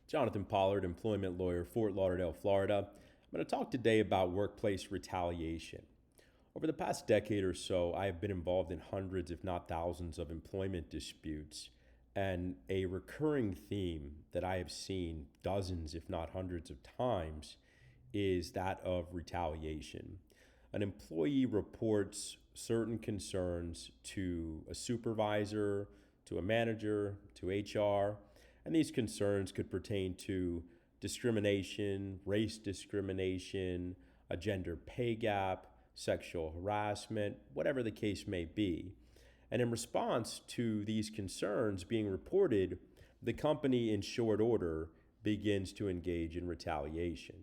Jonathan Pollard, employment lawyer, Fort Lauderdale, Florida. I'm going to talk today about workplace retaliation. Over the past decade or so, I have been involved in hundreds, if not thousands, of employment disputes. And a recurring theme that I have seen dozens, if not hundreds of times, is that of retaliation. An employee reports certain concerns to a supervisor, to a manager, to HR, and these concerns could pertain to discrimination, race discrimination, a gender pay gap, sexual harassment, whatever the case may be. And in response to these concerns being reported, the company in short order begins to engage in retaliation.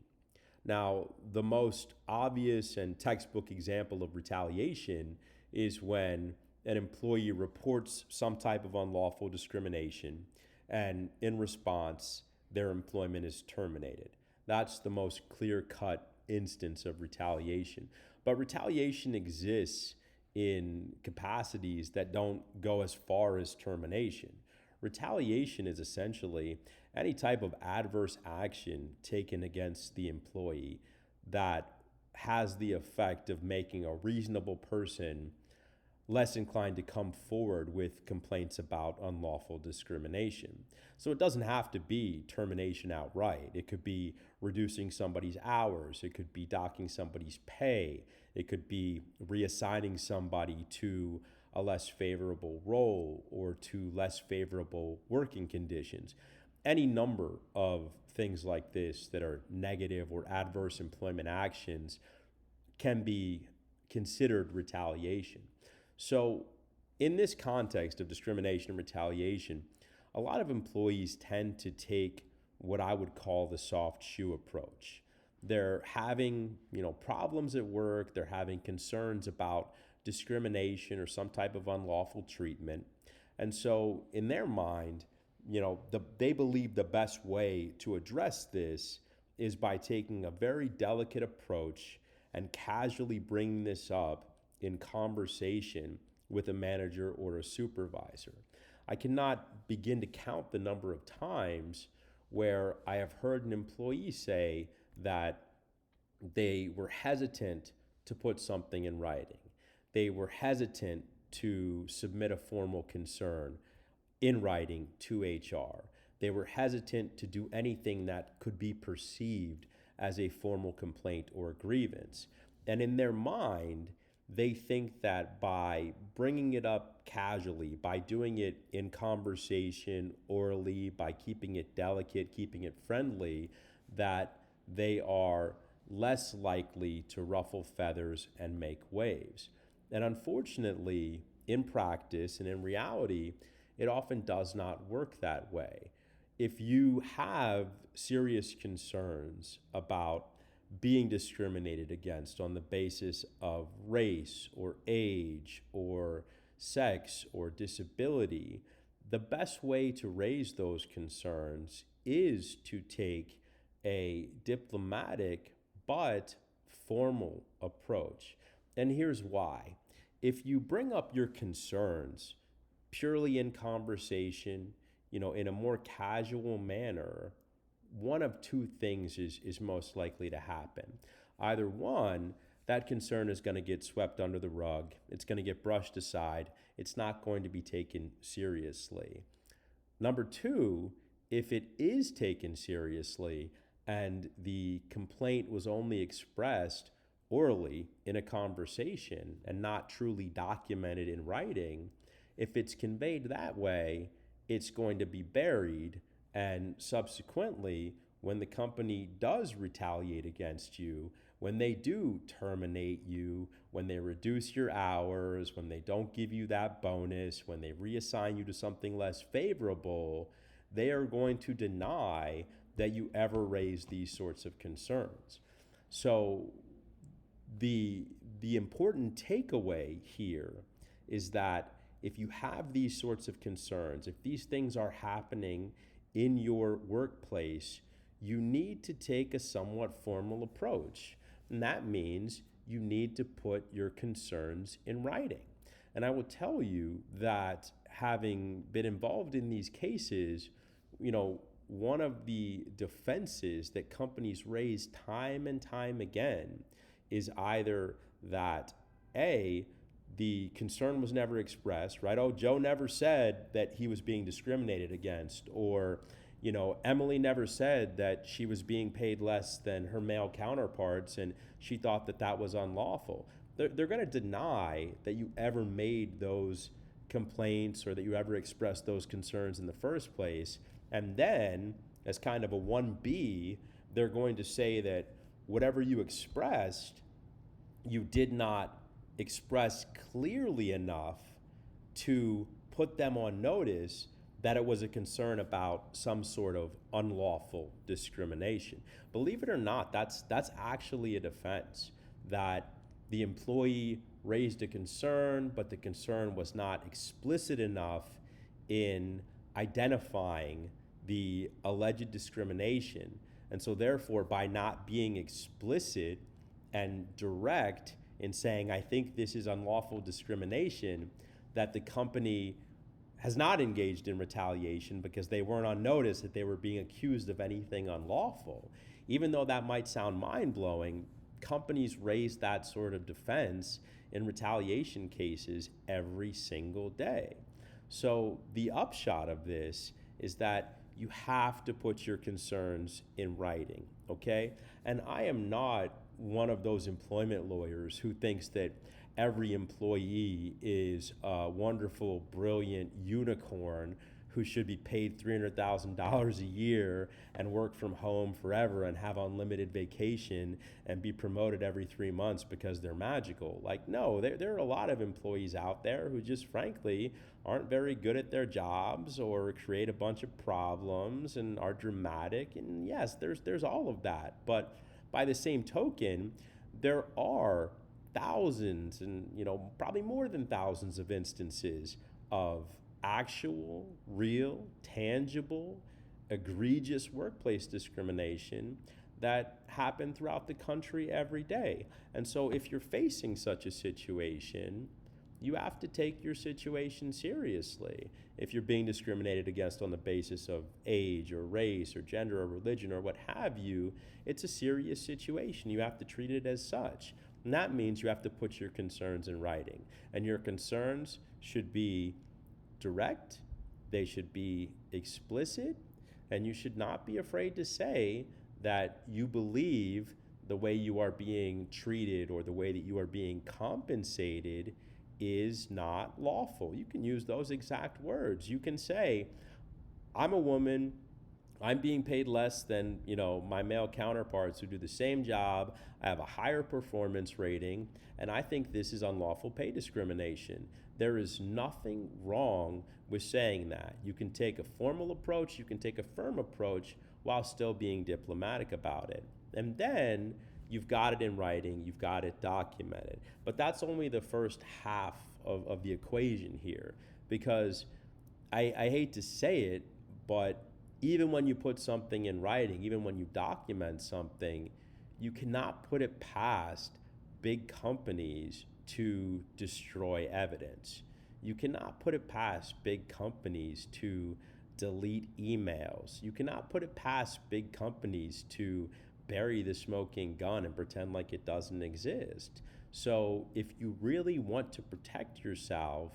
Now, the most obvious and textbook example of retaliation is when an employee reports some type of unlawful discrimination, and in response, their employment is terminated. That's the most clear-cut instance of retaliation. But retaliation exists in capacities that don't go as far as termination. Retaliation is essentially any type of adverse action taken against the employee that has the effect of making a reasonable person less inclined to come forward with complaints about unlawful discrimination. So it doesn't have to be termination outright. It could be reducing somebody's hours. It could be docking somebody's pay. It could be reassigning somebody to a less favorable role or to less favorable working conditions. Any number of things like this that are negative or adverse employment actions can be considered retaliation. So in this context of discrimination and retaliation, a lot of employees tend to take what I would call the soft shoe approach. They're having, problems at work, they're having concerns about discrimination or some type of unlawful treatment. And so in their mind, they believe the best way to address this is by taking a very delicate approach and casually bringing this up in conversation with a manager or a supervisor. I cannot begin to count the number of times where I have heard an employee say that they were hesitant to put something in writing. They were hesitant to submit a formal concern in writing to HR. They were hesitant to do anything that could be perceived as a formal complaint or a grievance. And in their mind, they think that by bringing it up casually, by doing it in conversation, orally, by keeping it delicate, keeping it friendly, that they are less likely to ruffle feathers and make waves. And unfortunately, in practice and in reality, it often does not work that way. If you have serious concerns about being discriminated against on the basis of race or age or sex or disability, the best way to raise those concerns is to take a diplomatic but formal approach. And here's why. If you bring up your concerns purely in conversation, in a more casual manner, one of two things is most likely to happen. Either one, that concern is going to get swept under the rug. It's going to get brushed aside. It's not going to be taken seriously. Number two, if it is taken seriously and the complaint was only expressed orally in a conversation and not truly documented in writing, if it's conveyed that way, it's going to be buried. And subsequently, when the company does retaliate against you, when they do terminate you, when they reduce your hours, when they don't give you that bonus, when they reassign you to something less favorable, they are going to deny that you ever raised these sorts of concerns. So the important takeaway here is that if you have these sorts of concerns, if these things are happening in your workplace, you need to take a somewhat formal approach. And that means you need to put your concerns in writing. And I will tell you that having been involved in these cases, one of the defenses that companies raise time and time again is either that A, the concern was never expressed, right? Oh, Joe never said that he was being discriminated against, or, Emily never said that she was being paid less than her male counterparts and she thought that that was unlawful. They're going to deny that you ever made those complaints or that you ever expressed those concerns in the first place. And then, as kind of a 1B, they're going to say that whatever you expressed, you did not express clearly enough to put them on notice that it was a concern about some sort of unlawful discrimination. Believe it or not, that's actually a defense, that the employee raised a concern, but the concern was not explicit enough in identifying the alleged discrimination. And so therefore, by not being explicit and direct in saying, I think this is unlawful discrimination, that the company has not engaged in retaliation because they weren't on notice that they were being accused of anything unlawful. Even though that might sound mind-blowing, companies raise that sort of defense in retaliation cases every single day. So the upshot of this is that you have to put your concerns in writing, okay? And I am not one of those employment lawyers who thinks that every employee is a wonderful, brilliant unicorn who should be paid $300,000 a year and work from home forever and have unlimited vacation and be promoted every 3 months because they're magical. Like, no, there are a lot of employees out there who just frankly aren't very good at their jobs or create a bunch of problems and are dramatic. And yes, there's all of that. But by the same token, there are thousands and, probably more than thousands of instances of actual, real, tangible, egregious workplace discrimination that happen throughout the country every day. And so if you're facing such a situation, you have to take your situation seriously. If you're being discriminated against on the basis of age or race or gender or religion or what have you, it's a serious situation. You have to treat it as such. And that means you have to put your concerns in writing. And your concerns should be direct, they should be explicit, and you should not be afraid to say that you believe the way you are being treated or the way that you are being compensated is not lawful. You can use those exact words. You can say, I'm a woman, I'm being paid less than, my male counterparts who do the same job. I have a higher performance rating, and I think this is unlawful pay discrimination. There is nothing wrong with saying that. You can take a formal approach, you can take a firm approach while still being diplomatic about it. And then you've got it in writing, you've got it documented. But that's only the first half of the equation here, because I hate to say it, but even when you put something in writing, even when you document something, you cannot put it past big companies to destroy evidence. You cannot put it past big companies to delete emails. You cannot put it past big companies to bury the smoking gun and pretend like it doesn't exist. So if you really want to protect yourself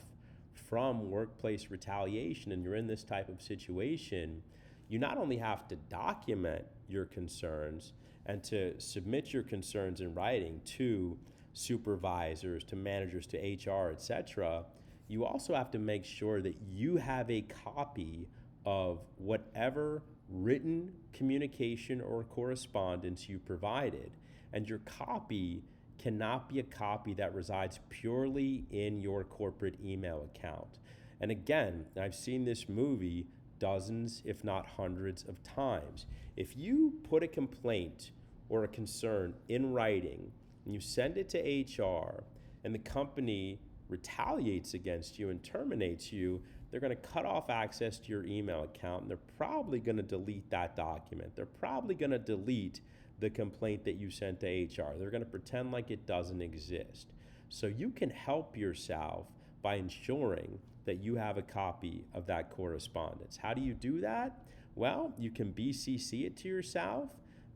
from workplace retaliation and you're in this type of situation, you not only have to document your concerns and to submit your concerns in writing to supervisors, to managers, to HR, etc., you also have to make sure that you have a copy of whatever written communication or correspondence you provided. And your copy cannot be a copy that resides purely in your corporate email account. And again, I've seen this movie dozens, if not hundreds of times. If you put a complaint or a concern in writing and you send it to HR and the company retaliates against you and terminates you, they're going to cut off access to your email account, and they're probably going to delete that document. They're probably going to delete the complaint that you sent to HR. They're going to pretend like it doesn't exist. So you can help yourself by ensuring that you have a copy of that correspondence. How do you do that? Well, you can BCC it to yourself,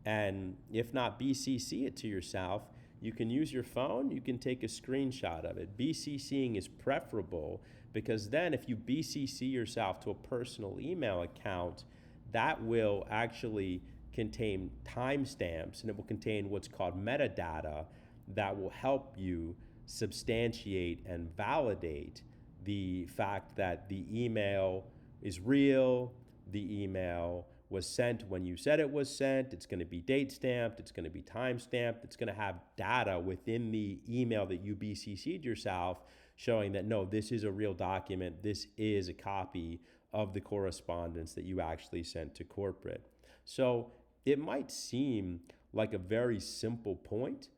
and if not BCC it to yourself, you can use your phone, you can take a screenshot of it. BCCing is preferable because then if you BCC yourself to a personal email account, that will actually contain timestamps and it will contain what's called metadata that will help you substantiate and validate the fact that the email is real, the email was sent when you said it was sent, it's going to be date stamped, it's going to be time stamped, it's going to have data within the email that you BCC'd yourself showing that no, this is a real document, this is a copy of the correspondence that you actually sent to corporate. So it might seem like a very simple point,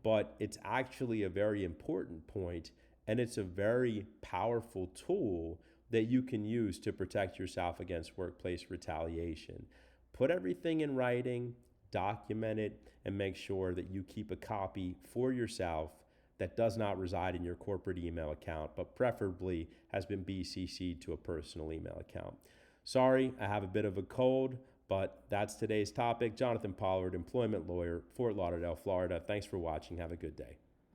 but it's actually a very important point, and it's a very powerful tool that you can use to protect yourself against workplace retaliation. Put everything in writing, document it, and make sure that you keep a copy for yourself that does not reside in your corporate email account, but preferably has been BCC'd to a personal email account. Sorry, I have a bit of a cold, but that's today's topic. Jonathan Pollard, employment lawyer, Fort Lauderdale, Florida. Thanks for watching. Have a good day.